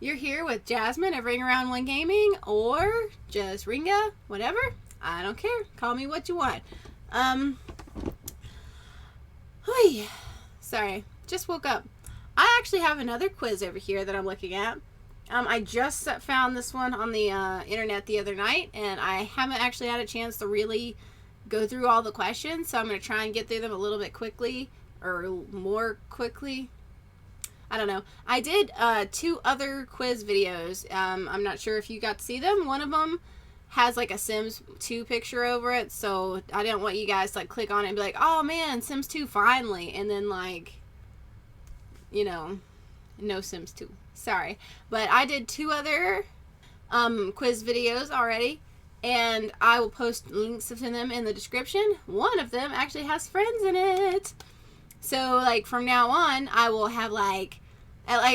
You're here with Jasmine of RingAround One Gaming, or just Ringa, whatever. I don't care. Call me what you want. Hui. Sorry, just woke up. I actually have another quiz over here that I'm looking at. I just found this one on the internet the other night, and I haven't actually had a chance to really go through all the questions, so I'm going to try and get through them a little bit quickly, or more quickly. I don't know. I did 2 other quiz videos. I'm not sure if you got to see them. One of them has like a Sims 2 picture over it, so I didn't want you guys to like click on it and be like, oh man, Sims 2 finally, and then like, you know, no Sims 2. Sorry. But I did 2 other quiz videos already, and I will post links to them in the description. One of them actually has friends in it. So, like, from now on, I will have,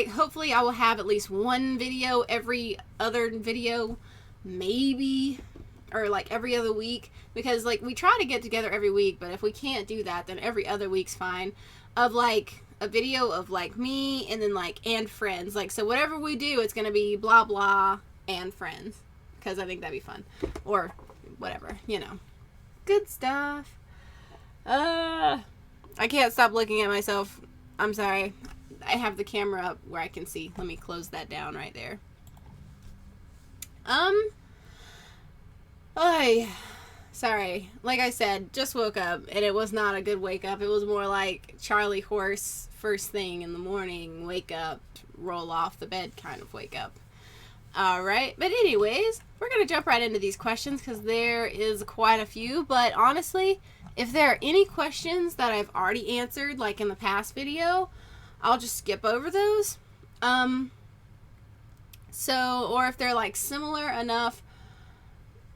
hopefully I will have at least one video every other video, maybe, or, like, every other week, because, like, we try to get together every week, but if we can't do that, then every other week's fine, of, like, a video of, like, me, and then, like, and friends, like, so whatever we do, it's gonna be blah, blah, and friends, because I think that'd be fun, or whatever, you know. Good stuff. I can't stop looking at myself. I'm sorry. I have the camera up where I can see. Let me close that down right there. Sorry. Like I said, just woke up, and it was not a good wake up. It was more like Charlie Horse, first thing in the morning, wake up, roll off the bed kind of wake up. Alright, but anyways, we're going to jump right into these questions because there is quite a few, but honestly, if there are any questions that I've already answered, like in the past video, I'll just skip over those. Or if they're like similar enough,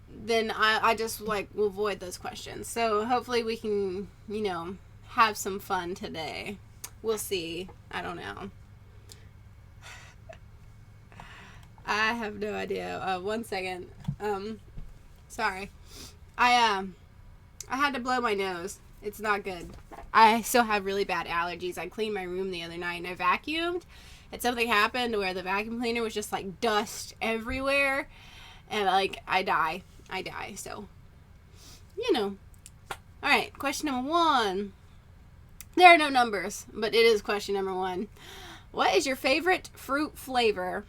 then I just like will avoid those questions. So hopefully we can, you know, have some fun today. We'll see. I don't know. I have no idea. 1 second. Sorry. I had to blow my nose. It's not good. I still have really bad allergies. I cleaned my room the other night and I vacuumed, and something happened where the vacuum cleaner was just like dust everywhere, and like I die. So, you know. Alright, question number 1. There are no numbers, but it is question number 1. What is your favorite fruit flavor?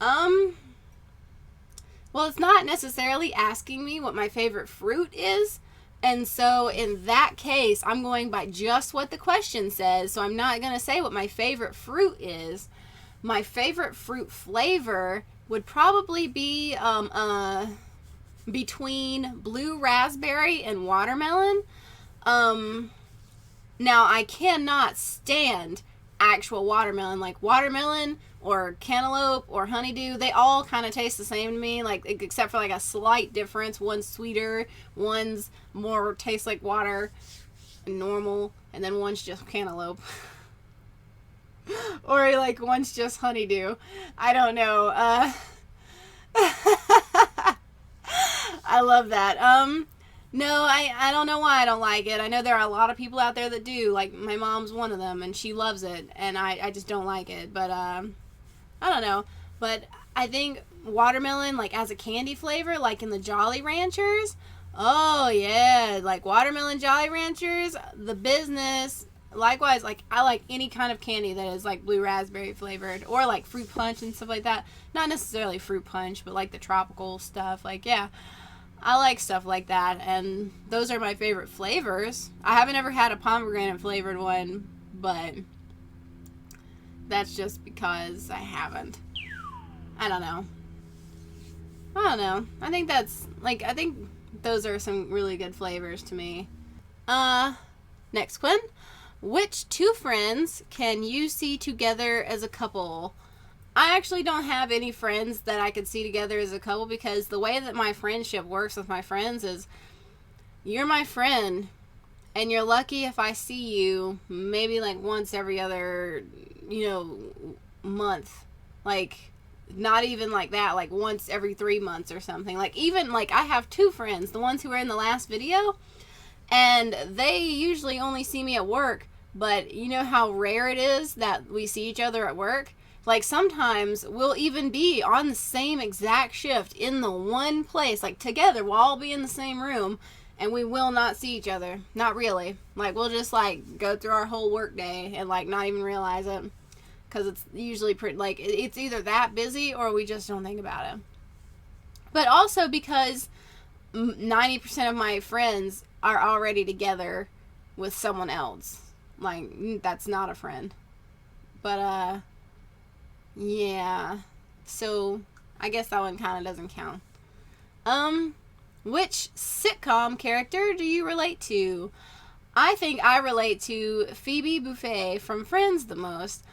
Well, it's not necessarily asking me what my favorite fruit is, and so in that case, I'm going by just what the question says, so I'm not going to say what my favorite fruit is. My favorite fruit flavor would probably be between blue raspberry and watermelon. Now, I cannot stand actual watermelon, like watermelon or cantaloupe or honeydew. They all kind of taste the same to me, like except for like a slight difference. One's sweeter, one's more tastes like water and normal, and then one's just cantaloupe. Or like one's just honeydew. I don't know. I love that. No, I don't know why I don't like it. I know there are a lot of people out there that do. Like, my mom's one of them, and she loves it, and I just don't like it. But, I don't know. But I think watermelon, like, as a candy flavor, like in the Jolly Ranchers, oh, yeah, like, watermelon Jolly Ranchers, the business. Likewise, like, I like any kind of candy that is, like, blue raspberry flavored, or, like, fruit punch and stuff like that. Not necessarily fruit punch, but, like, the tropical stuff. Like, yeah. I like stuff like that, and those are my favorite flavors. I haven't ever had a pomegranate flavored one, but that's just because I haven't. I don't know. I think that's, like, I think those are some really good flavors to me. Next one. Which 2 friends can you see together as a couple? I actually don't have any friends that I could see together as a couple, because the way that my friendship works with my friends is, you're my friend, and you're lucky if I see you maybe like once every other, you know, month. Like, not even like that, like once every 3 months or something. Like, even like I have 2 friends, the ones who were in the last video, and they usually only see me at work, but you know how rare it is that we see each other at work? Like, sometimes we'll even be on the same exact shift in the one place, like, together. We'll all be in the same room, and we will not see each other. Not really. Like, we'll just, like, go through our whole work day and, like, not even realize it. Because it's usually pretty, like, it's either that busy or we just don't think about it. But also because 90% of my friends are already together with someone else. Like, that's not a friend. But, yeah. So, I guess that one kind of doesn't count. Which sitcom character do you relate to? I think I relate to Phoebe Buffay from Friends the most.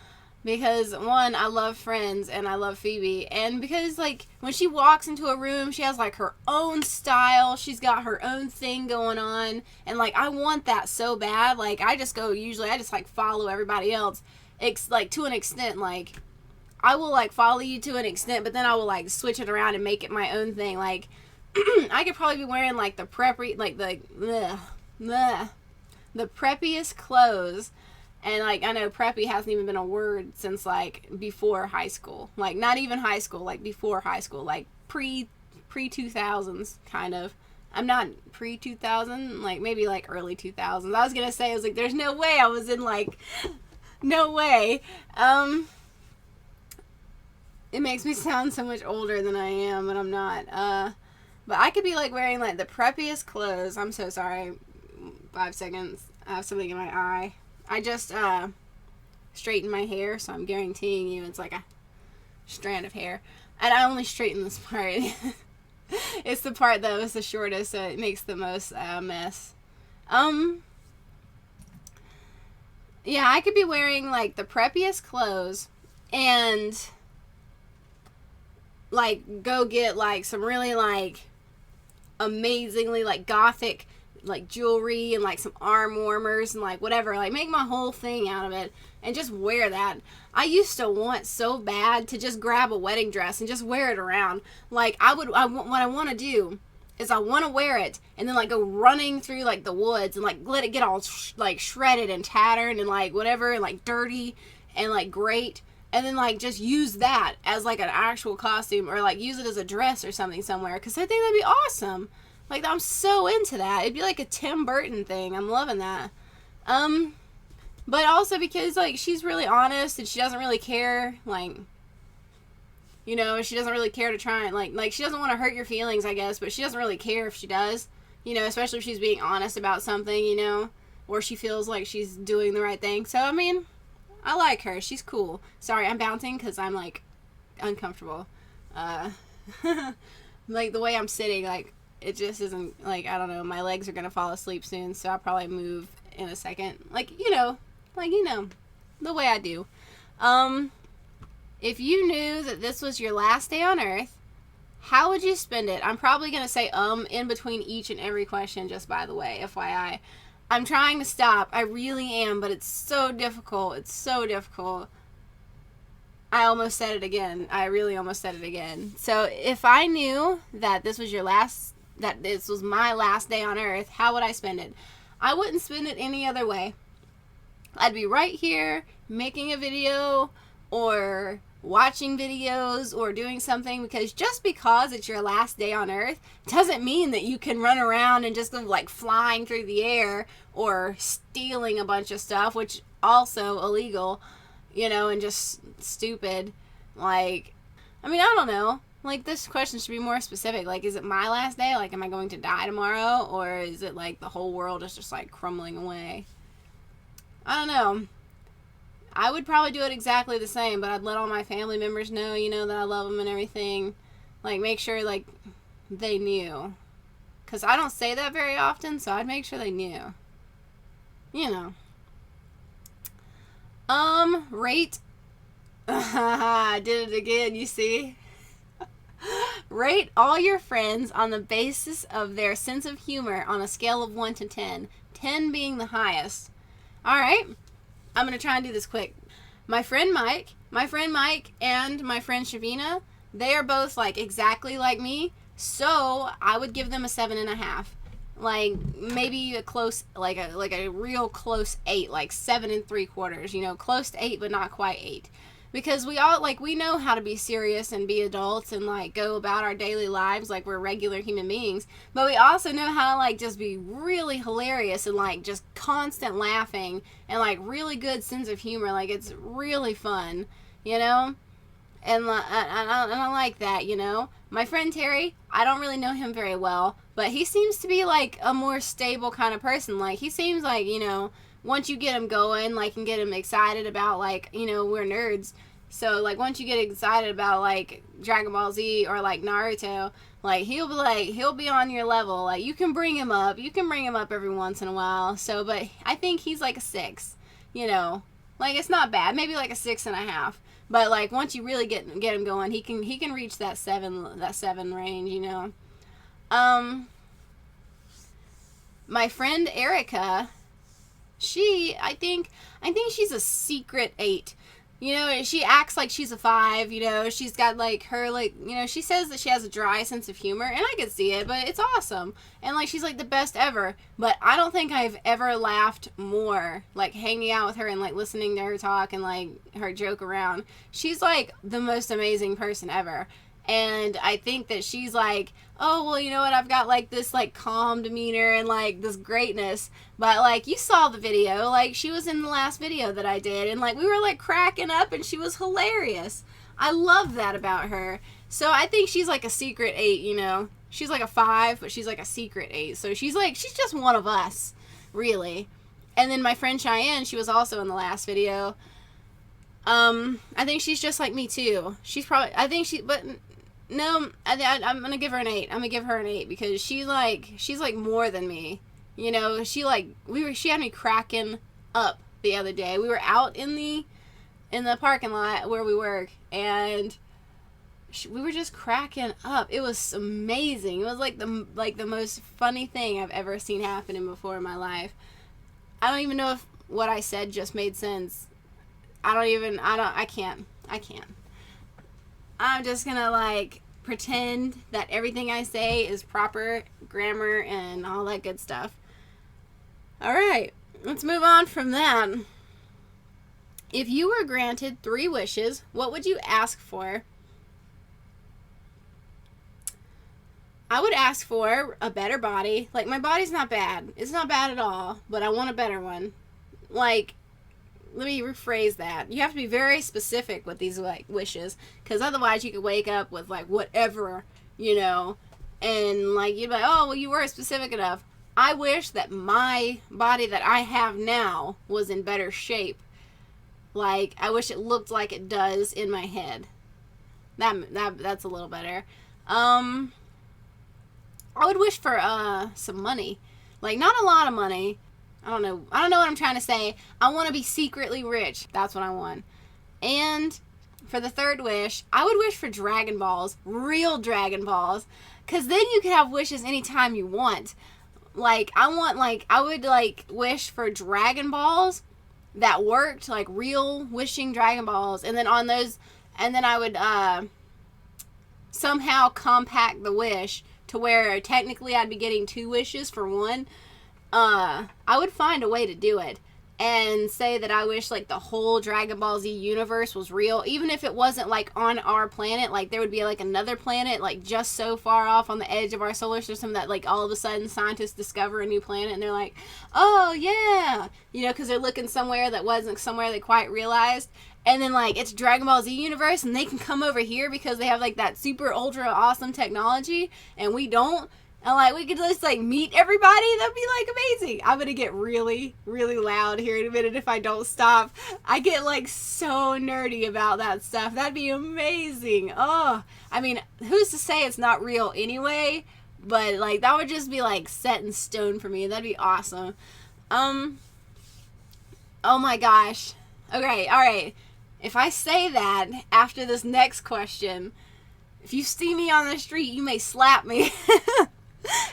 Because, one, I love Friends and I love Phoebe. And because, like, when she walks into a room, she has, like, her own style. She's got her own thing going on. And, like, I want that so bad. Like, I just, like, follow everybody else. Like, to an extent, like, I will, like, follow you to an extent, but then I will, like, switch it around and make it my own thing. Like, I could probably be wearing, like, the preppiest clothes. And, like, I know preppy hasn't even been a word since, like, before high school. Like, not even high school, like, before high school. Like, pre-2000s, kind of. I'm not pre-2000, like, maybe, like, early 2000s. I was gonna say, I was like, there's no way I was in, like, no way. It makes me sound so much older than I am, but I'm not. But I could be, like, wearing, like, the preppiest clothes. I'm so sorry. 5 seconds. I have something in my eye. I just straightened my hair, so I'm guaranteeing you it's like a strand of hair. And I only straighten this part. It's the part that was the shortest, so it makes the most mess. Yeah, I could be wearing, like, the preppiest clothes and, like, go get, like, some really, like, amazingly, like, gothic, like, jewelry and, like, some arm warmers and, like, whatever. Like, make my whole thing out of it and just wear that. I used to want so bad to just grab a wedding dress and just wear it around. Like, what I want to do is I want to wear it and then, like, go running through, like, the woods and, like, let it get all, like, shredded and tattered and, like, whatever, and, like, dirty and, like, great. And then, like, just use that as, like, an actual costume or, like, use it as a dress or something somewhere. Because I think that'd be awesome. Like, I'm so into that. It'd be like a Tim Burton thing. I'm loving that. But also because, like, she's really honest and she doesn't really care. Like, you know, she doesn't really care to try and, like, she doesn't want to hurt your feelings, I guess. But she doesn't really care if she does. You know, especially if she's being honest about something, you know. Or she feels like she's doing the right thing. So, I mean, I like her. She's cool. Sorry, I'm bouncing because I'm, like, uncomfortable. Like, the way I'm sitting, like, it just isn't, like, I don't know, my legs are gonna fall asleep soon, so I'll probably move in a second. Like, you know, the way I do. If you knew that this was your last day on Earth, how would you spend it? I'm probably gonna say, in between each and every question, just by the way, FYI. I'm trying to stop. I really am, but it's so difficult. It's so difficult. I almost said it again. I really almost said it again. So, if I knew that this was my last day on Earth, how would I spend it? I wouldn't spend it any other way. I'd be right here making a video or watching videos or doing something, because just because it's your last day on Earth doesn't mean that you can run around and just go, like, flying through the air or stealing a bunch of stuff, which also illegal, you know, and just stupid. Like, I mean, I don't know. Like, this question should be more specific. Like, is it my last day? Like, am I going to die tomorrow? Or is it, like, the whole world is just, like, crumbling away? I don't know. I would probably do it exactly the same, but I'd let all my family members know, you know, that I love them and everything. Like, make sure, like, they knew. Because I don't say that very often, so I'd make sure they knew. You know. Rate. I did it again, you see? Rate all your friends on the basis of their sense of humor on a scale of 1 to 10. 10 being the highest. Alright, I'm going to try and do this quick. My friend Mike, and my friend Shavina, they are both, like, exactly like me, so I would give them a 7.5. Like, maybe a close, like a real close 8, like 7 3/4, you know, close to 8, but not quite 8. because we all, like, we know how to be serious and be adults and, like, go about our daily lives like we're regular human beings, but we also know how to, like, just be really hilarious and, like, just constant laughing and, like, really good sense of humor. Like, it's really fun, you know? And I like that, you know? My friend Terry, I don't really know him very well, but he seems to be, like, a more stable kind of person. Like, he seems like, you know, once you get him going, like, and get him excited about, like, you know, we're nerds. So, like, once you get excited about, like, Dragon Ball Z or, like, Naruto, like, he'll be on your level. Like, you can bring him up. You can bring him up every once in a while. So, but I think he's, like, a 6, you know? Like, it's not bad. Maybe, like, a 6.5. But, like, once you really get him going, he can reach that 7 range, you know? My friend Erica, I think she's a secret 8. You know, she acts like she's a 5, you know, she's got, like, her, like, you know, she says that she has a dry sense of humor, and I can see it, but it's awesome. And, like, she's, like, the best ever. But I don't think I've ever laughed more, like, hanging out with her and, like, listening to her talk and, like, her joke around. She's, like, the most amazing person ever. And I think that she's like, oh, well, you know what, I've got, like, this, like, calm demeanor and, like, this greatness. But, like, you saw the video. Like, she was in the last video that I did. And, like, we were, like, cracking up, and she was hilarious. I love that about her. So I think she's, like, a secret 8, you know. She's, like, a 5, but she's, like, a secret 8. So she's just one of us, really. And then my friend Cheyenne, she was also in the last video. I think she's just like me, too. She's probably, I think but... No, I'm gonna give her an 8. I'm gonna give her an 8 because she's like more than me. You know, she had me cracking up the other day. We were out in the parking lot where we work, and we were just cracking up. It was amazing. It was like the most funny thing I've ever seen happening before in my life. I don't even know if what I said just made sense. I can't. I'm just gonna, like, pretend that everything I say is proper grammar and all that good stuff. Alright, let's move on from that. If you were granted 3 wishes, what would you ask for? I would ask for a better body. Like, my body's not bad. It's not bad at all, but I want a better one. Like, let me rephrase that. You have to be very specific with these, like, wishes, because otherwise you could wake up with, like, whatever, you know, and, like, you'd be like, oh, well, you weren't specific enough. I wish that my body that I have now was in better shape. Like, I wish it looked like it does in my head. That's a little better. I would wish for some money. Like, not a lot of money. I don't know what I'm trying to say. I want to be secretly rich. That's what I want. And for the 3rd wish, I would wish for Dragon Balls. Real Dragon Balls. Because then you can have wishes anytime you want. Like, I would, like, wish for Dragon Balls that worked. Like, real wishing Dragon Balls. And then on those, and then I would somehow compact the wish to where technically I'd be getting 2 wishes for 1. I would find a way to do it and say that I wish, like, the whole Dragon Ball Z universe was real, even if it wasn't, like, on our planet. Like, there would be, like, another planet, like, just so far off on the edge of our solar system that, like, all of a sudden scientists discover a new planet and they're like, oh yeah, you know, because they're looking somewhere that wasn't somewhere they quite realized. And then, like, it's Dragon Ball Z universe and they can come over here because they have, like, that super ultra awesome technology and we don't. And, like, we could just, like, meet everybody. That'd be, like, amazing. I'm going to get really, really loud here in a minute if I don't stop. I get, like, so nerdy about that stuff. That'd be amazing. Oh, I mean, who's to say it's not real anyway? But, like, that would just be, like, set in stone for me. That'd be awesome. Oh, my gosh. Okay, all right. If I say that after this next question, if you see me on the street, you may slap me.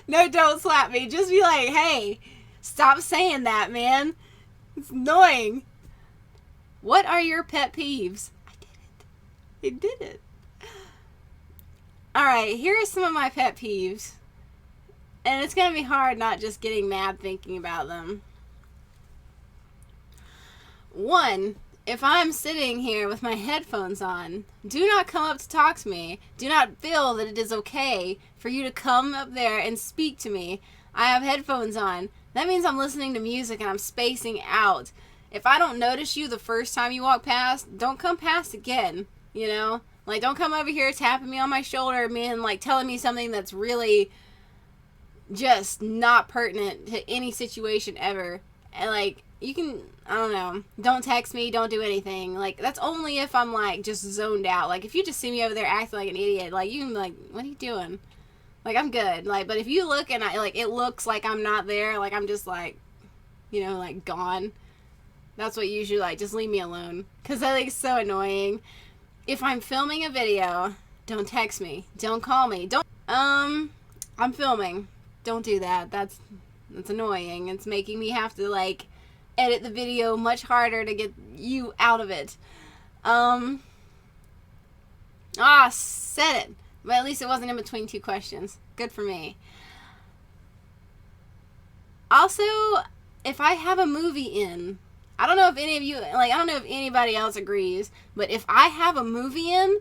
No, don't slap me. Just be like, hey, stop saying that, man. It's annoying. What are your pet peeves? I did it. Alright, here are some of my pet peeves. And it's going to be hard not just getting mad thinking about them. One if I'm sitting here with my headphones on, do not come up to talk to me. Do not feel that it is okay for you to come up there and speak to me. I have headphones on. That means I'm listening to music and I'm spacing out. If I don't notice you the first time you walk past, don't come past again, you know? Like, don't come over here tapping me on my shoulder and, like, telling me something that's really just not pertinent to any situation ever. And, like, you can, I don't know, don't text me, don't do anything. Like, that's only if I'm, like, just zoned out. Like, if you just see me over there acting like an idiot, like, you can be like, what are you doing? Like, I'm good. Like, but if you look and it looks like I'm not there, like, I'm just, like, you know, like, gone. That's what usually, like, just leave me alone. Because I think it's so annoying. If I'm filming a video, don't text me. Don't call me. I'm filming. Don't do that. That's annoying. It's making me have to, like, edit the video much harder to get you out of it. Said it. But at least it wasn't in between two questions. Good for me. Also, if I have a movie in, I don't know if any of you, like, I don't know if anybody else agrees, but if I have a movie in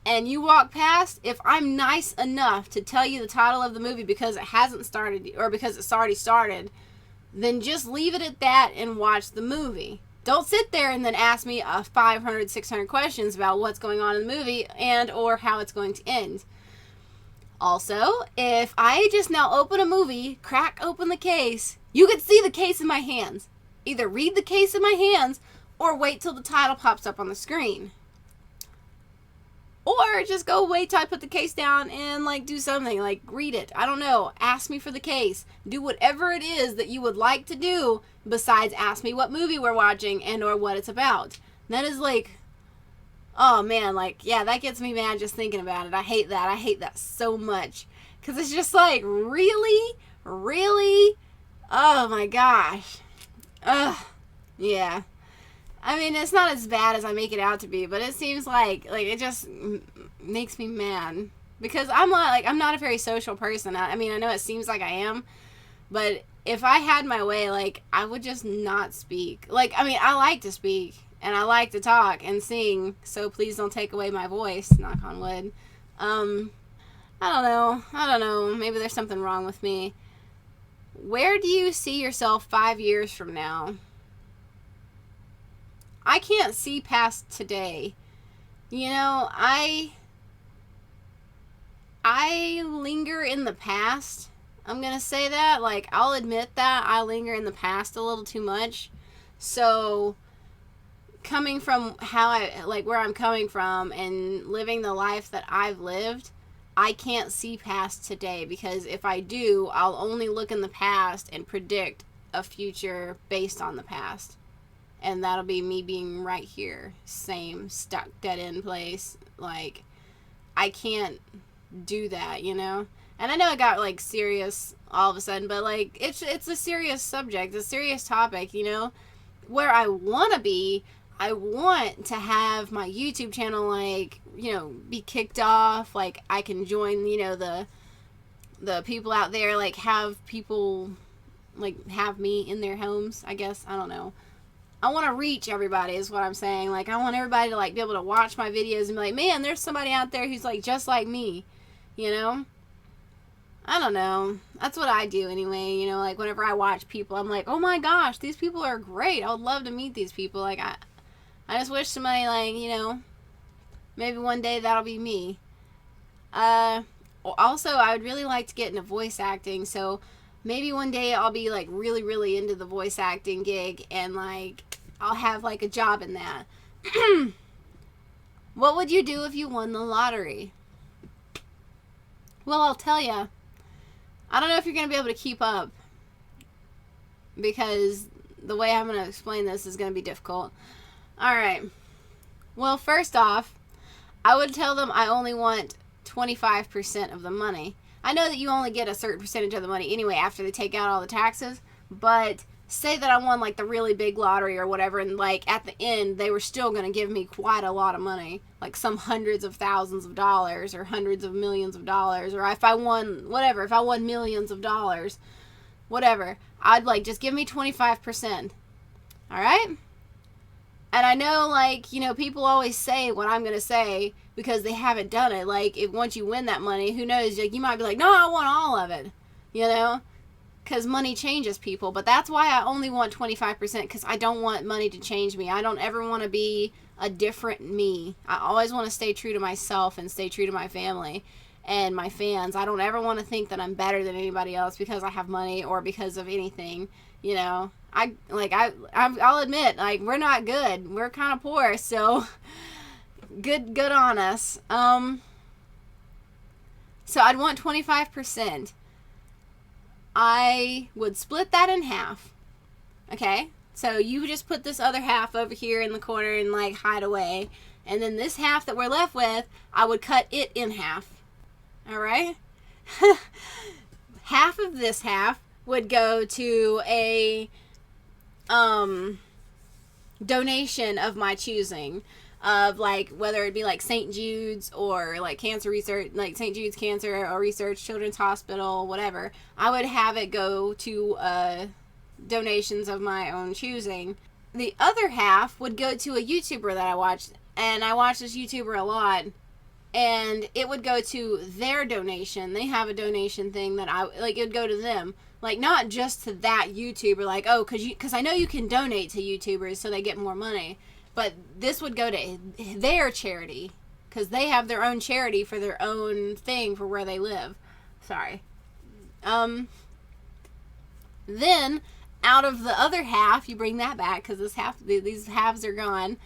and you walk past, if I'm nice enough to tell you the title of the movie because it hasn't started or because it's already started, then just leave it at that and watch the movie. Don't sit there and then ask me 500, 600 questions about what's going on in the movie and or how it's going to end. Also, if I just now open a movie, crack open the case, you can see the case in my hands. Either read the case in my hands or wait till the title pops up on the screen. Or just go wait till I put the case down and, like, do something. Like, read it. I don't know. Ask me for the case. Do whatever it is that you would like to do besides ask me what movie we're watching and or what it's about. That is, like, oh, man, like, yeah, that gets me mad just thinking about it. I hate that. I hate that so much. Because it's just like, really? Really? Oh, my gosh. Ugh. Yeah. I mean, it's not as bad as I make it out to be, but it seems like it just makes me mad. Because I'm not a very social person. I mean, I know it seems like I am, but if I had my way, like, I would just not speak. Like, I mean, I like to speak, and I like to talk and sing, so please don't take away my voice, knock on wood. I don't know. Maybe there's something wrong with me. Where do you see yourself 5 years from now? I can't see past today. You know, I linger in the past. I'm going to say that. Like, I'll admit that I linger in the past a little too much. So, coming from where I'm coming from and living the life that I've lived, I can't see past today, because if I do, I'll only look in the past and predict a future based on the past. And that'll be me being right here, same, stuck, dead end place. Like, I can't do that, you know? And I know it got, like, serious all of a sudden, but, like, it's a serious subject, a serious topic, you know? Where I want to be, I want to have my YouTube channel, like, you know, be kicked off. Like, I can join, you know, the people out there, like, have people, like, have me in their homes, I guess. I don't know. I want to reach everybody is what I'm saying. Like, I want everybody to, like, be able to watch my videos and be like, man, there's somebody out there who's, like, just like me, you know? I don't know. That's what I do anyway, you know? Like, whenever I watch people, I'm like, oh my gosh, these people are great. I would love to meet these people. Like, I just wish somebody, like, you know, maybe one day that'll be me. Also, I would really like to get into voice acting, so maybe one day I'll be, like, really, really into the voice acting gig, and, like, I'll have, like, a job in that. What would you do if you won the lottery? Well, I'll tell you. I don't know if you're going to be able to keep up, because the way I'm going to explain this is going to be difficult. Alright. Well, first off, I would tell them I only want 25% of the money. I know that you only get a certain percentage of the money anyway after they take out all the taxes, but say that I won, like, the really big lottery or whatever, and, like, at the end, they were still going to give me quite a lot of money, like some hundreds of thousands of dollars or hundreds of millions of dollars, or if I won, whatever, if I won millions of dollars, whatever, I'd, like, just give me 25%. All right? And I know, like, you know, people always say what I'm going to say because they haven't done it. Like, if once you win that money, who knows? Like, you might be like, no, I want all of it, you know? Because money changes people. But that's why I only want 25%, because I don't want money to change me. I don't ever want to be a different me. I always want to stay true to myself and stay true to my family and my fans. I don't ever want to think that I'm better than anybody else because I have money or because of anything, you know? I'll admit, like, we're not good. We're kind of poor, so good on us. So I'd want 25%. I would split that in half. Okay? So you just put this other half over here in the corner and, like, hide away. And then this half that we're left with, I would cut it in half. Alright? Half of this half would go to a donation of my choosing, of, like, whether it be like St. Jude's or like cancer research, like St. Jude's Cancer or Research, Children's Hospital, whatever. I would have it go to donations of my own choosing. The other half would go to a YouTuber that I watched, and I watched this YouTuber a lot, and it would go to their donation. They have a donation thing that it would go to them. Like, not just to that YouTuber, like, oh, because I know you can donate to YouTubers so they get more money. But this would go to their charity, because they have their own charity for their own thing for where they live. Sorry. Then, out of the other half, you bring that back, because these halves are gone.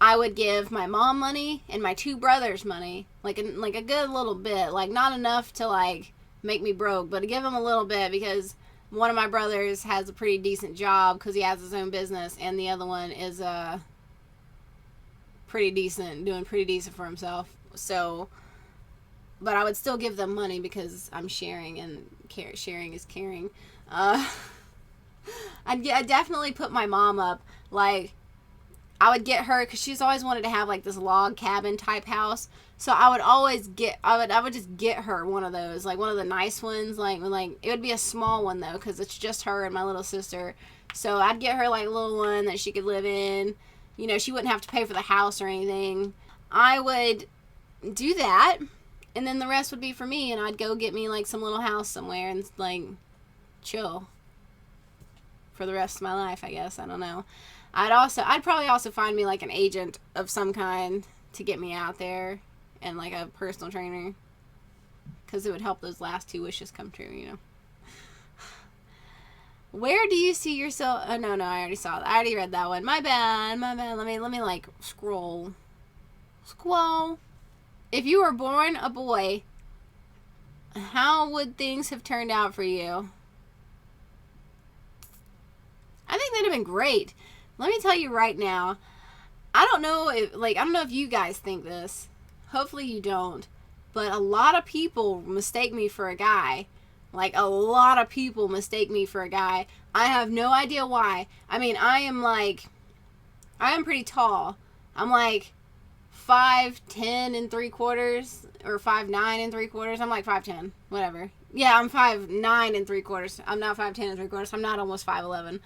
I would give my mom money and my two brothers money, like a good little bit, like not enough to, like, make me broke, but to give them a little bit, because one of my brothers has a pretty decent job because he has his own business, and the other one is doing pretty decent for himself. So, but I would still give them money because I'm sharing, and sharing is caring. I'd definitely put my mom up. Like, I would get her, because she's always wanted to have, like, this log cabin type house. So I would just get her one of those, like one of the nice ones. Like it would be a small one though, because it's just her and my little sister. So I'd get her, like, a little one that she could live in. You know, she wouldn't have to pay for the house or anything. I would do that, and then the rest would be for me, and I'd go get me, like, some little house somewhere and, like, chill for the rest of my life, I guess. I don't know. I'd probably also find me, like, an agent of some kind to get me out there, and, like, a personal trainer, because it would help those last two wishes come true, you know. Where do you see yourself? Oh, no, I already saw that. I already read that one. My bad. Let me like, scroll. If you were born a boy, how would things have turned out for you? I think they'd have been great. Let me tell you right now, I don't know if you guys think this. Hopefully you don't. But a lot of people mistake me for a guy. Like, a lot of people mistake me for a guy. I have no idea why. I mean, I am pretty tall. I'm like 5'10 3/4 or 5'9 3/4. I'm like 5'10, whatever. Yeah, I'm 5'9 3/4. I'm not 5'10 3/4. I'm not almost 5'11.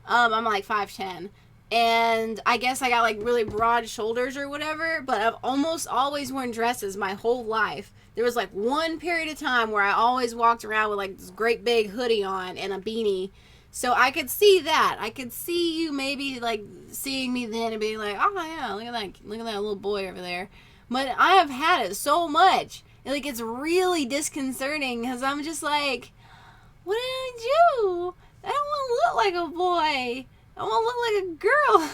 I'm like 5'10. And I guess I got, like, really broad shoulders or whatever, but I've almost always worn dresses my whole life. There was, like, one period of time where I always walked around with, like, this great big hoodie on and a beanie. So I could see that. I could see you maybe, like, seeing me then and being like, oh, yeah, look at that little boy over there. But I have had it so much. And, like, it's really disconcerting, because I'm just like, what did I do? I don't want to look like a boy. I want to look like a girl.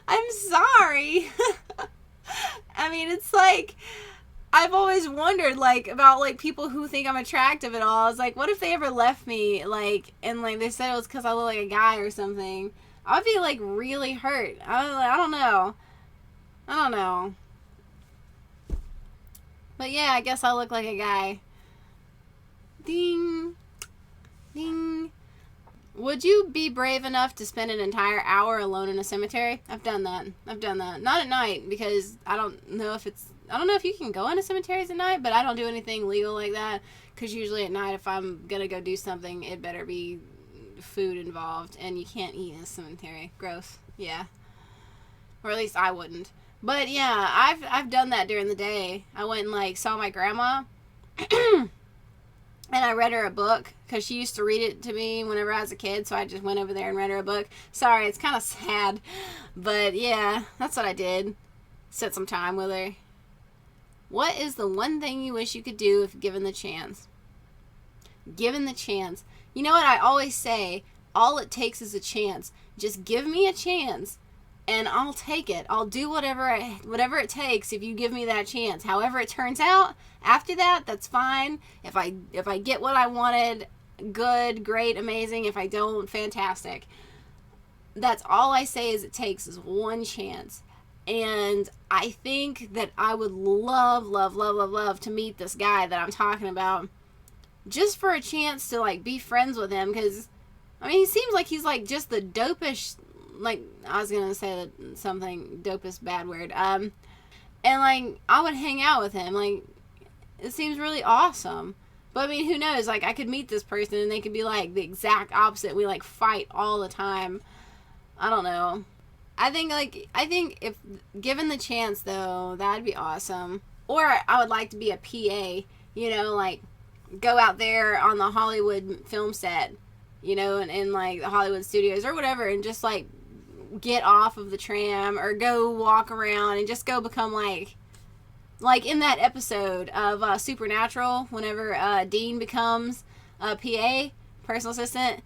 I'm sorry. I mean, it's like, I've always wondered, like, about, like, people who think I'm attractive at all. I was like, what if they ever left me, like, and, like, they said it was because I look like a guy or something? I would be, like, really hurt. I don't know. But yeah, I guess I look like a guy. Ding. Ding. Would you be brave enough to spend an entire hour alone in a cemetery? I've done that. Not at night, because I don't know if you can go into cemeteries at night, but I don't do anything legal like that, because usually at night, if I'm going to go do something, it better be food involved, and you can't eat in a cemetery. Gross. Yeah. Or at least I wouldn't. But yeah, I've done that during the day. I went and like saw my grandma and I read her a book because she used to read it to me whenever I was a kid, so I just went over there and read her a book. Sorry, it's kind of sad, but yeah, that's what I did. Spent some time with her. What is the one thing you wish you could do if given the chance? Given the chance. You know what I always say? All it takes is a chance. Just give me a chance and I'll take it. I'll do whatever it takes if you give me that chance. However it turns out, after that, that's fine. If I get what I wanted, good, great, amazing. If I don't, fantastic. That's all I say is it takes is one chance. And I think that I would love to meet this guy that I'm talking about just for a chance to like be friends with him, because I mean he seems like he's like just the dopest, like I was gonna say something dopest bad word, and like I would hang out with him. Like it seems really awesome. But I mean, who knows, like I could meet this person and they could be like the exact opposite. We like fight all the time. I don't know. I think if given the chance though, that'd be awesome. Or I would like to be a PA, you know, like go out there on the Hollywood film set, you know, and like the Hollywood studios or whatever, and just like get off of the tram or go walk around and just go become like in that episode of Supernatural, whenever Dean becomes a PA, personal assistant.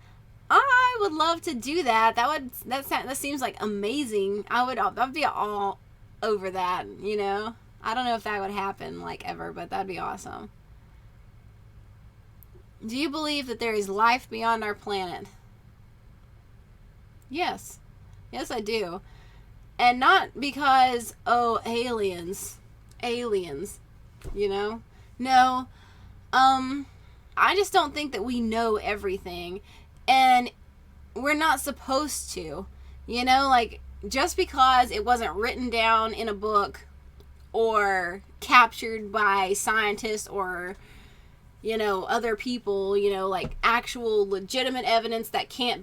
I would love to do that. That seems like amazing. I'd be all over that, you know. I don't know if that would happen like ever, but that'd be awesome. Do you believe that there is life beyond our planet? Yes. Yes, I do. And not because, oh, aliens, you know? No. I just don't think that we know everything. And we're not supposed to, you know, like just because it wasn't written down in a book or captured by scientists or, you know, other people, you know, like actual legitimate evidence that cannot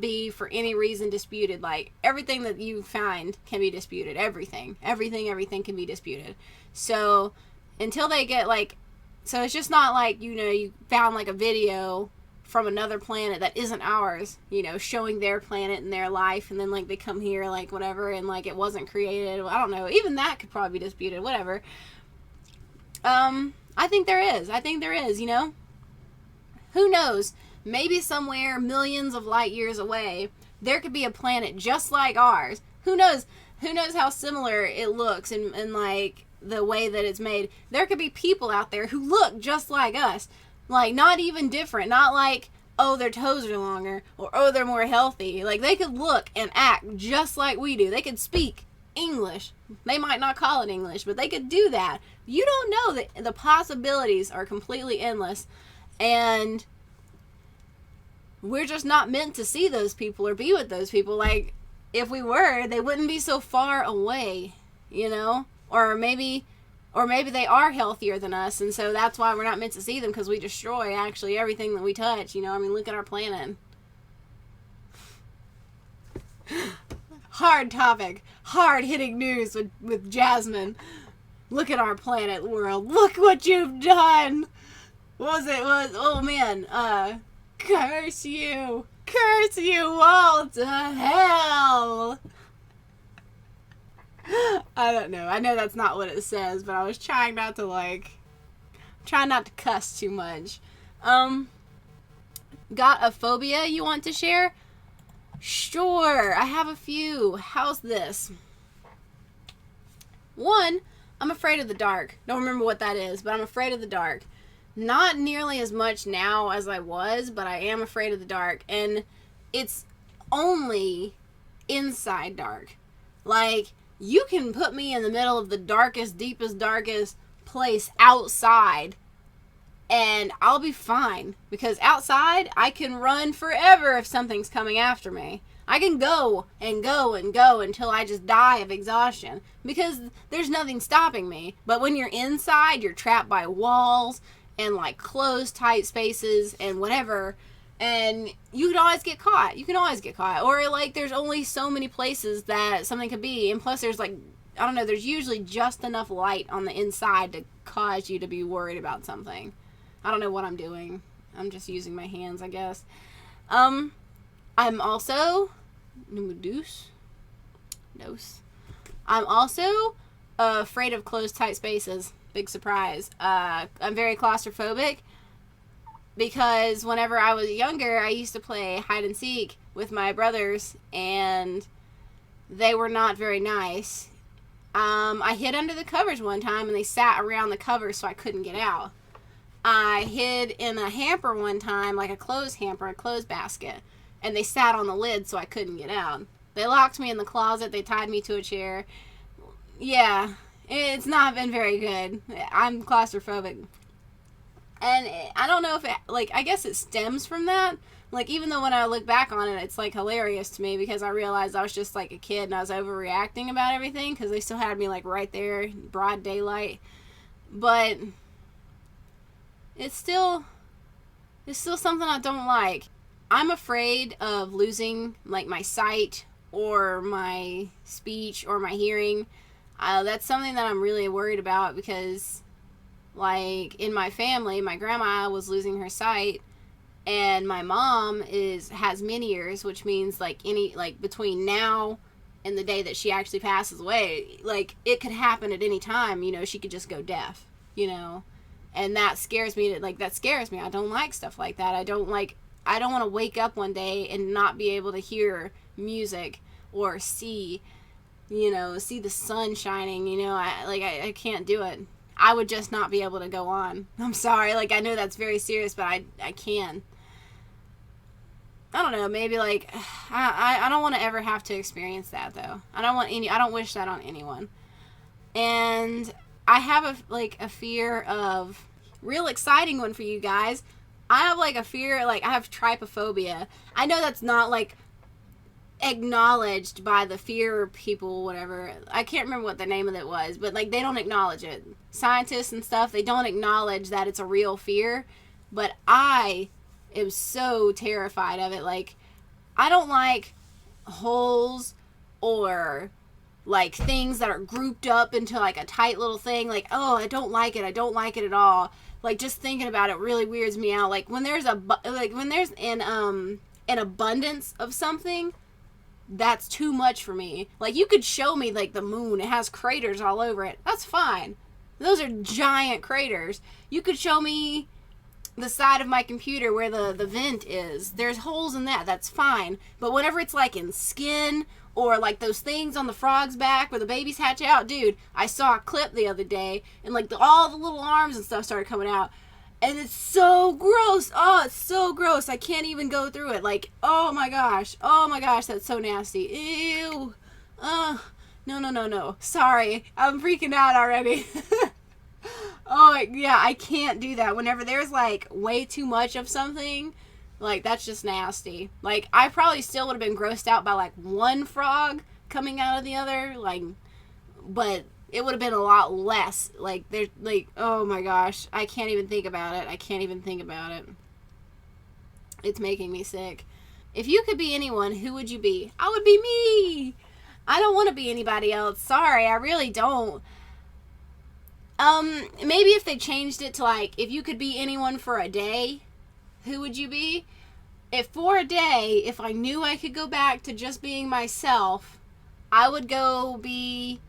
be for any reason disputed. Like everything that you find can be disputed. Everything can be disputed. So until they get like, so it's just not like, you know, you found like a video from another planet that isn't ours, you know, showing their planet and their life, and then like they come here like whatever and like it wasn't created. I don't know, even that could probably be disputed, whatever. I think there is, you know, who knows, maybe somewhere millions of light years away there could be a planet just like ours. Who knows how similar it looks and like the way that it's made. There could be people out there who look just like us. Like, not even different. Not like, oh, their toes are longer. Or, oh, they're more healthy. Like, they could look and act just like we do. They could speak English. They might not call it English, but they could do that. You don't know that the possibilities are completely endless. And we're just not meant to see those people or be with those people. Like, if we were, they wouldn't be so far away, you know? Or maybe they are healthier than us, and so that's why we're not meant to see them, because we destroy actually everything that we touch, you know? I mean, look at our planet. Hard topic. Hard-hitting news with Jasmine. Look at our planet, world. Look what you've done! What was it? Oh, man. Curse you. Curse you all to hell! I don't know. I know that's not what it says, but I was trying not to cuss too much. Got a phobia you want to share? Sure, I have a few. How's this? One, I'm afraid of the dark. Don't remember what that is, but I'm afraid of the dark. Not nearly as much now as I was, but I am afraid of the dark. And it's only inside dark. Like, you can put me in the middle of the darkest, deepest, darkest place outside, and I'll be fine. Because outside, I can run forever if something's coming after me. I can go and go and go until I just die of exhaustion. Because there's nothing stopping me. But when you're inside, you're trapped by walls and like closed, tight spaces and whatever. And you can always get caught. You can always get caught. Or, like, there's only so many places that something could be. And plus, there's, like, I don't know, there's usually just enough light on the inside to cause you to be worried about something. I don't know what I'm doing. I'm just using my hands, I guess. I'm also... I'm also afraid of closed, tight spaces. Big surprise. I'm very claustrophobic. Because whenever I was younger, I used to play hide and seek with my brothers, and they were not very nice. I hid under the covers one time, and they sat around the covers so I couldn't get out. I hid in a hamper one time, like a clothes hamper, a clothes basket, and they sat on the lid so I couldn't get out. They locked me in the closet. They tied me to a chair. Yeah, it's not been very good. I'm claustrophobic. And I don't know if it, like, I guess it stems from that. Like, even though when I look back on it, it's, like, hilarious to me because I realized I was just, like, a kid and I was overreacting about everything because they still had me, like, right there, broad daylight. But it's still something I don't like. I'm afraid of losing, like, my sight or my speech or my hearing. That's something that I'm really worried about because... like, in my family, my grandma was losing her sight, and my mom has many ears, which means, like, between now and the day that she actually passes away, like, it could happen at any time, you know, she could just go deaf, you know, and that scares me, I don't like stuff like that. I don't want to wake up one day and not be able to hear music or see the sun shining, you know, I can't do it. I would just not be able to go on. I'm sorry. Like, I know that's very serious, but I can. I don't know. Maybe, like, I don't want to ever have to experience that, though. I don't wish that on anyone. And I have, a fear of... real exciting one for you guys. I have, like, a fear... like, I have trypophobia. I know that's not, like... acknowledged by the fear people, whatever. I can't remember what the name of it was, but, like, they don't acknowledge it. Scientists and stuff, they don't acknowledge that it's a real fear, but I am so terrified of it. Like, I don't like holes or, like, things that are grouped up into, like, a tight little thing. Like, oh, I don't like it at all. Like, just thinking about it really weirds me out. Like, when there's an abundance of something, that's too much for me. Like, you could show me, like, the moon. It has craters all over it. That's fine. Those are giant craters. You could show me the side of my computer where the vent is. There's holes in that. That's fine. But whenever it's, like, in skin or, like, those things on the frog's back where the babies hatch out, dude, I saw a clip the other day and, like, all the little arms and stuff started coming out. And it's so gross. Oh, it's so gross. I can't even go through it. Like, oh my gosh. Oh my gosh, that's so nasty. Ew. No. Sorry. I'm freaking out already. Oh, yeah, I can't do that. Whenever there's, like, way too much of something, like, that's just nasty. Like, I probably still would have been grossed out by, like, one frog coming out of the other. Like, but... it would have been a lot less. Like, there's, like, oh my gosh. I can't even think about it. It's making me sick. If you could be anyone, who would you be? I would be me. I don't want to be anybody else. Sorry, I really don't. Maybe if they changed it to, like, if you could be anyone for a day, who would you be? If for a day, if I knew I could go back to just being myself, I would go be...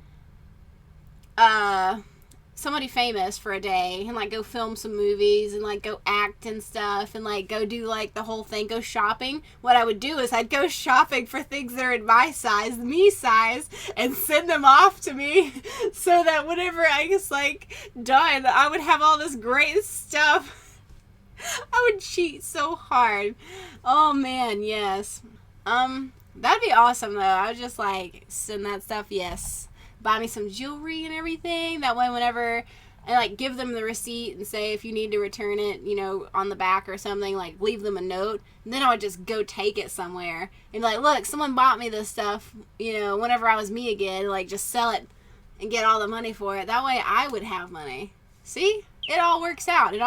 somebody famous for a day and, like, go film some movies and, like, go act and stuff and, like, go do, like, the whole thing, go shopping. What I would do is I'd go shopping for things that are in my size, me size, and send them off to me so that whenever I was, like, done, I would have all this great stuff. I would cheat so hard. Oh, man, yes. That'd be awesome, though. I would just, like, send that stuff, yes. Buy me some jewelry and everything. That way, whenever, and, like, give them the receipt and say if you need to return it, you know, on the back or something, like, leave them a note. And then I would just go take it somewhere and be like, look, someone bought me this stuff, you know, whenever I was me again, like, just sell it and get all the money for it. That way I would have money. See? It all works out. You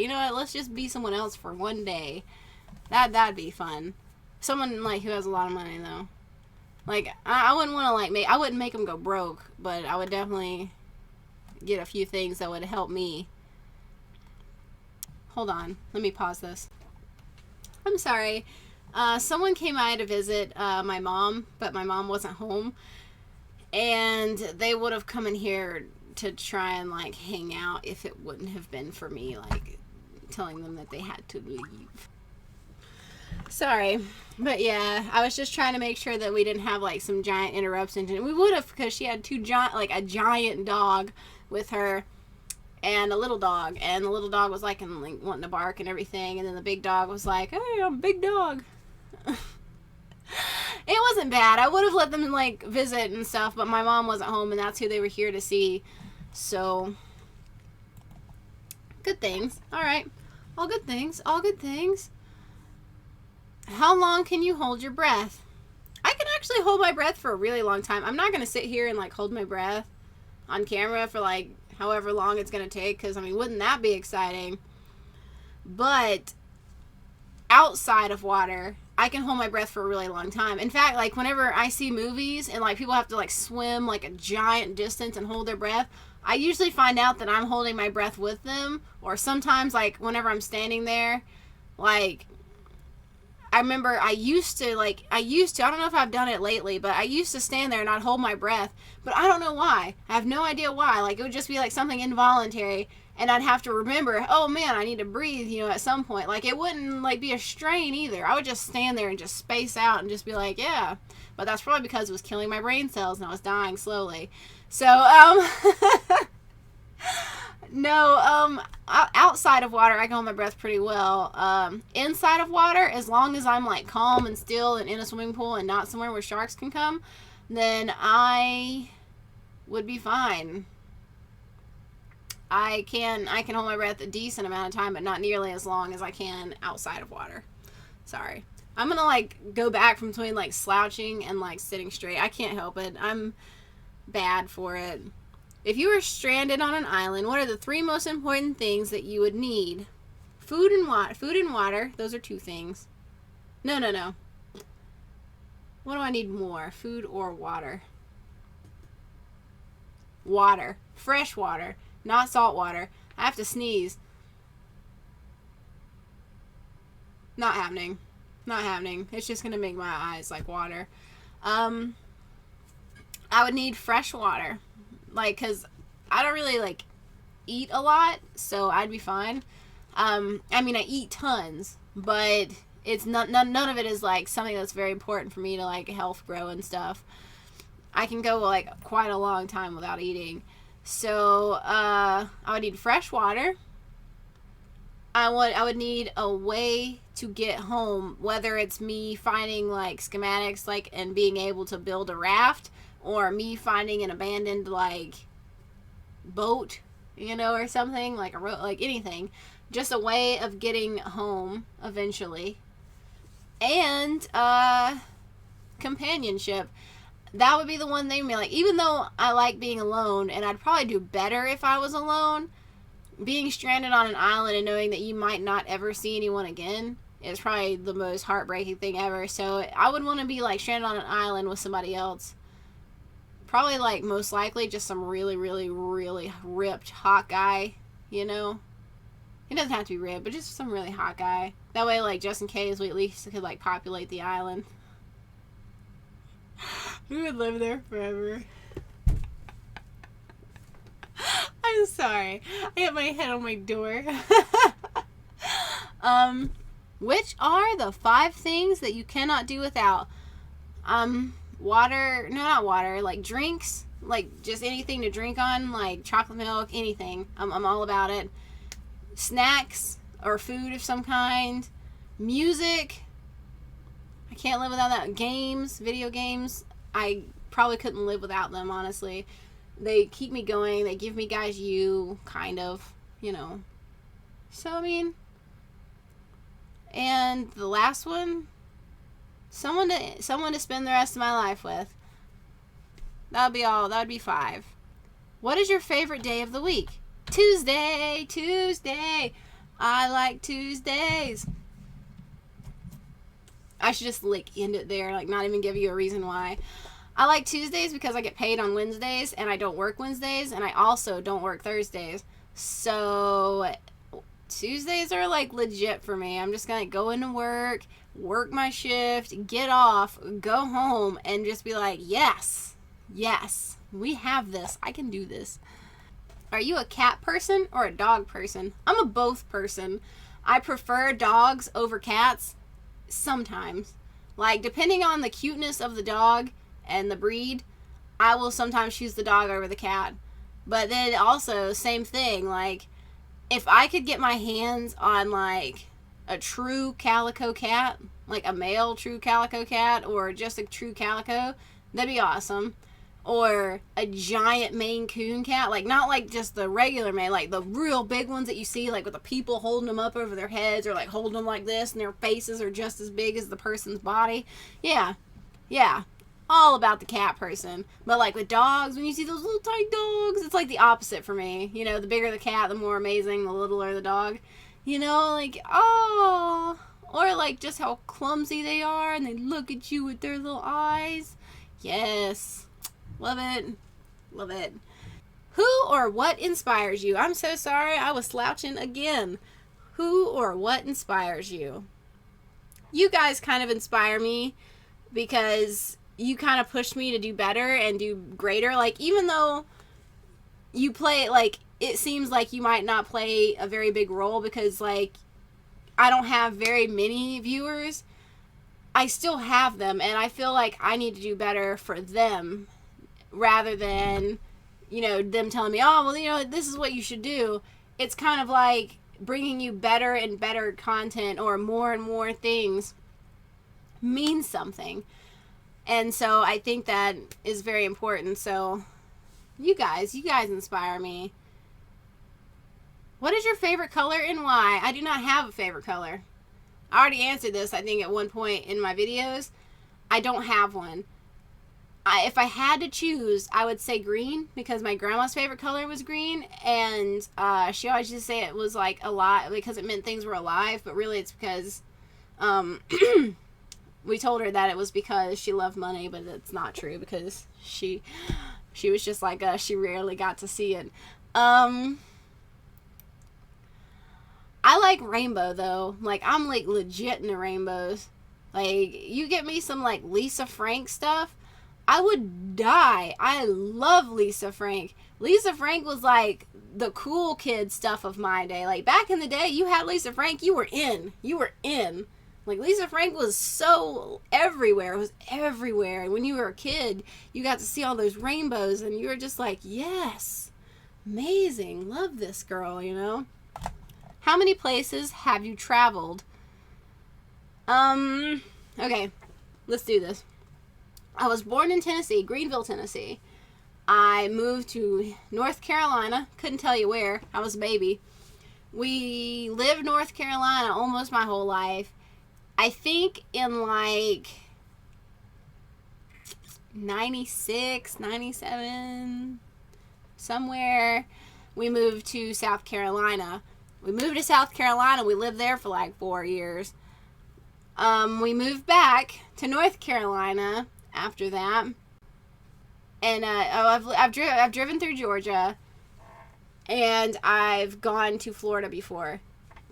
know what? Let's just be someone else for one day. That'd be fun. Someone like who has a lot of money though. Like I wouldn't want to like I wouldn't make them go broke, but I would definitely get a few things that would help me. Hold on, let me pause this. I'm sorry. Someone came by to visit my mom, but my mom wasn't home, and they would have come in here to try and like hang out if it wouldn't have been for me like telling them that they had to leave. Sorry, but yeah, I was just trying to make sure that we didn't have like some giant interruptions, and we would have because she had a giant dog with her and a little dog, and the little dog was like wanting to bark and everything, and then the big dog was like, "Hey, I'm a big dog." It wasn't bad. I would have let them like visit and stuff, but my mom wasn't home, and that's who they were here to see. So good things. All right, all good things. All good things. How long can you hold your breath? I can actually hold my breath for a really long time. I'm not going to sit here and like hold my breath on camera for like however long it's going to take, because I mean, wouldn't that be exciting? But outside of water, I can hold my breath for a really long time. In fact, like whenever I see movies and like people have to like swim like a giant distance and hold their breath, I usually find out that I'm holding my breath with them. Or sometimes like whenever I'm standing there, like I remember I used to, I don't know if I've done it lately, but I used to stand there and I'd hold my breath, but I don't know why. I have no idea why. Like, it would just be like something involuntary, and I'd have to remember, oh man, I need to breathe, at some point. Like, it wouldn't, like, be a strain either. I would just stand there and just space out and just be like, yeah. But that's probably because it was killing my brain cells and I was dying slowly. So, no, outside of water, I can hold my breath pretty well. Inside of water, as long as I'm like calm and still and in a swimming pool and not somewhere where sharks can come, then I would be fine. I can hold my breath a decent amount of time, but not nearly as long as I can outside of water. Sorry. I'm gonna like go back from between like slouching and like sitting straight. I can't help it. I'm bad for it. If you were stranded on an island, what are the 3 most important things that you would need? Food and water. Those are 2 things. No. What do I need more? Food or water? Water. Fresh water. Not salt water. I have to sneeze. Not happening. Not happening. It's just going to make my eyes like water. I would need fresh water. Like, because I don't really, like, eat a lot, so I'd be fine. I mean, I eat tons, but it's none of it is, like, something that's very important for me to, like, health grow and stuff. I can go, like, quite a long time without eating. So, I would need fresh water. I would need a way to get home, whether it's me finding, like, schematics, like, and being able to build a raft, or me finding an abandoned, like, boat, or something, like like anything. Just a way of getting home eventually. And, companionship. That would be the one thing, like, even though I like being alone, and I'd probably do better if I was alone, being stranded on an island and knowing that you might not ever see anyone again is probably the most heartbreaking thing ever. So I would want to be, like, stranded on an island with somebody else. Probably, like, most likely just some really, really, really ripped hot guy, He doesn't have to be ripped, but just some really hot guy. That way, like, just in case, we at least could, like, populate the island. We would live there forever. I'm sorry. I hit my head on my door. Which are the 5 things that you cannot do without? Water, no, not water, like drinks, like just anything to drink on, like chocolate milk, anything. I'm all about it. Snacks or food of some kind. Music. I can't live without that. Games, video games. I probably couldn't live without them, honestly. They keep me going. They give me guys kind of, So, I mean, and the last one, someone to spend the rest of my life with. That'd be all. That'd be 5. What is your favorite day of the week? Tuesday. I like Tuesdays. I should just like end it there, like not even give you a reason why. I like Tuesdays because I get paid on Wednesdays and I don't work Wednesdays, and I also don't work Thursdays. So Tuesdays are like legit for me. I'm just gonna go into work my shift, get off, go home, and just be like, yes, we have this. I can do this. Are you a cat person or a dog person? I'm a both person. I prefer dogs over cats sometimes. Like, depending on the cuteness of the dog and the breed, I will sometimes choose the dog over the cat. But then also, same thing, like, if I could get my hands on, like, a true calico cat, like a male true calico cat, or just a true calico, that'd be awesome. Or a giant Maine Coon cat, like not like just the regular Maine, like the real big ones that you see, like with the people holding them up over their heads, or like holding them like this and their faces are just as big as the person's body. Yeah, all about the cat person. But like with dogs, when you see those little tiny dogs, it's like the opposite for me. You know, the bigger the cat, the more amazing, the littler the dog. You know, like, oh, or like just how clumsy they are and they look at you with their little eyes. Yes. Love it. Who or what inspires you? I'm so sorry, I was slouching again. Who or what inspires you? You guys kind of inspire me because you kind of push me to do better and do greater. Like, even though you play, like, it seems like you might not play a very big role because, like, I don't have very many viewers, I still have them, and I feel like I need to do better for them rather than, you know, them telling me, oh, well, you know, this is what you should do. It's kind of like bringing you better and better content, or more and more things means something. And so I think that is very important. So you guys inspire me. What is your favorite color and why? I do not have a favorite color. I already answered this, I think, at one point in my videos. I don't have one. If I had to choose, I would say green, because my grandma's favorite color was green, and she always used to say it was like a lot because it meant things were alive, but really it's because we told her that it was because she loved money, but it's not true because she was just like us. She rarely got to see it. I like rainbow though. Like, I'm like legit into rainbows. Like, you get me some like Lisa Frank stuff, I would die. I love Lisa Frank. Lisa Frank was like the cool kid stuff of my day. Like, back in the day, you had Lisa Frank, you were in. Like, Lisa Frank was so everywhere. It was everywhere. And when you were a kid, you got to see all those rainbows, and you were just like, yes, amazing. Love this girl, you know? How many places have you traveled? Okay, let's do this. I was born in Tennessee, Greenville, Tennessee. I moved to North Carolina. Couldn't tell you where. I was a baby. We lived North Carolina almost my whole life. I think in like 96, 97, somewhere, we moved to South Carolina. We moved to South Carolina. We lived there for like 4 years. We moved back to North Carolina after that. And I've driven through Georgia, and I've gone to Florida before,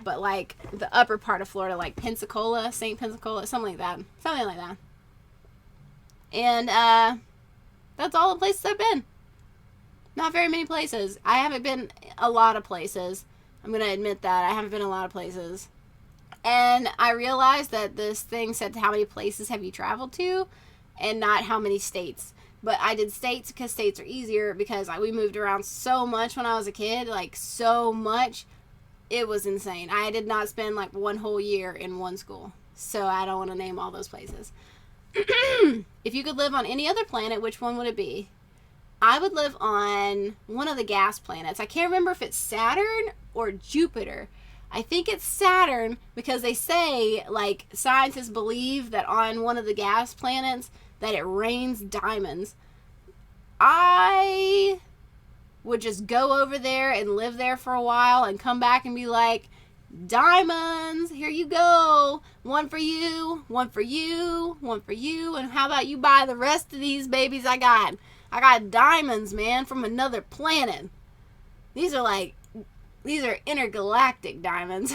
but like the upper part of Florida, like Pensacola, St. Pensacola, something like that. And that's all the places I've been. Not very many places. I haven't been a lot of places. I'm gonna admit that I haven't been a lot of places. And I realized that this thing said how many places have you traveled to, and not how many states. But I did states because states are easier, because we moved around so much when I was a kid, like so much. It was insane. I did not spend like one whole year in one school. So I don't want to name all those places. If you could live on any other planet, which one would it be? I would live on one of the gas planets. I can't remember if it's Saturn or Jupiter. I think it's Saturn, because they say, like, scientists believe that on one of the gas planets that it rains diamonds. I would just go over there and live there for a while and come back and be like, diamonds. Here you go. One for you, one for you, one for you. And how about you buy the rest of these babies I got? I got diamonds, man, from another planet. These are intergalactic diamonds.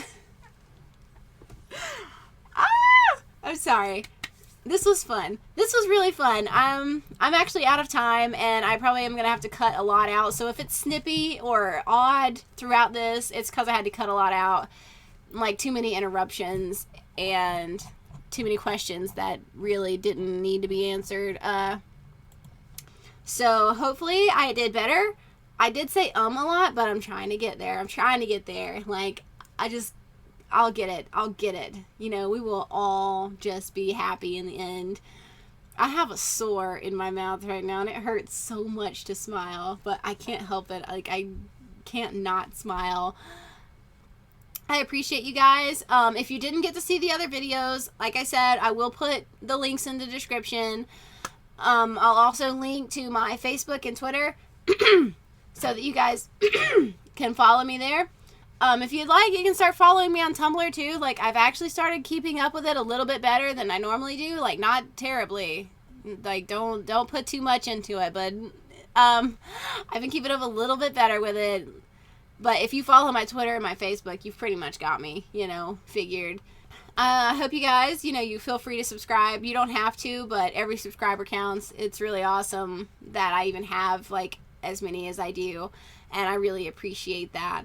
I'm sorry. This was fun. This was really fun. I'm actually out of time, and I probably am going to have to cut a lot out. So if it's snippy or odd throughout this, it's because I had to cut a lot out. Like, too many interruptions and too many questions that really didn't need to be answered. So hopefully I did better. I did say a lot, but I'm trying to get there. I'm trying to get there. Like, I'll get it. I'll get it. You know, we will all just be happy in the end. I have a sore in my mouth right now, and it hurts so much to smile, but I can't help it. Like, I can't not smile. I appreciate you guys. If you didn't get to see the other videos, like I said, I will put the links in the description. I'll also link to my Facebook and Twitter so that you guys can follow me there. If you'd like, you can start following me on Tumblr too. Like, I've actually started keeping up with it a little bit better than I normally do. Like, not terribly. Like, don't put too much into it. But I've been keeping up a little bit better with it. But if you follow my Twitter and my Facebook, you've pretty much got me, you know, figured. I hope you guys, you know, you feel free to subscribe. You don't have to, but every subscriber counts. It's really awesome that I even have, like, as many as I do. And I really appreciate that.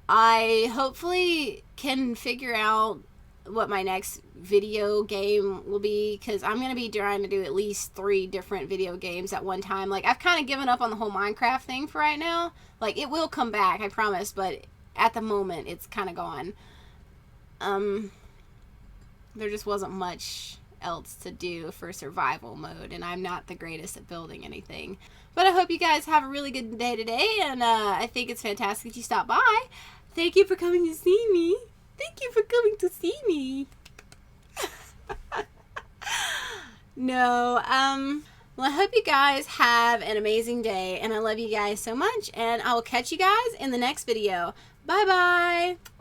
I hopefully can figure out what my next video game will be, because I'm going to be trying to do at least 3 different video games at one time. Like, I've kind of given up on the whole Minecraft thing for right now. Like, it will come back, I promise, but at the moment, it's kind of gone. There just wasn't much else to do for survival mode, and I'm not the greatest at building anything. But I hope you guys have a really good day today, and I think it's fantastic that you stopped by. Thank you for coming to see me. Thank you for coming to see me. No, well, I hope you guys have an amazing day, and I love you guys so much, and I will catch you guys in the next video. Bye-bye.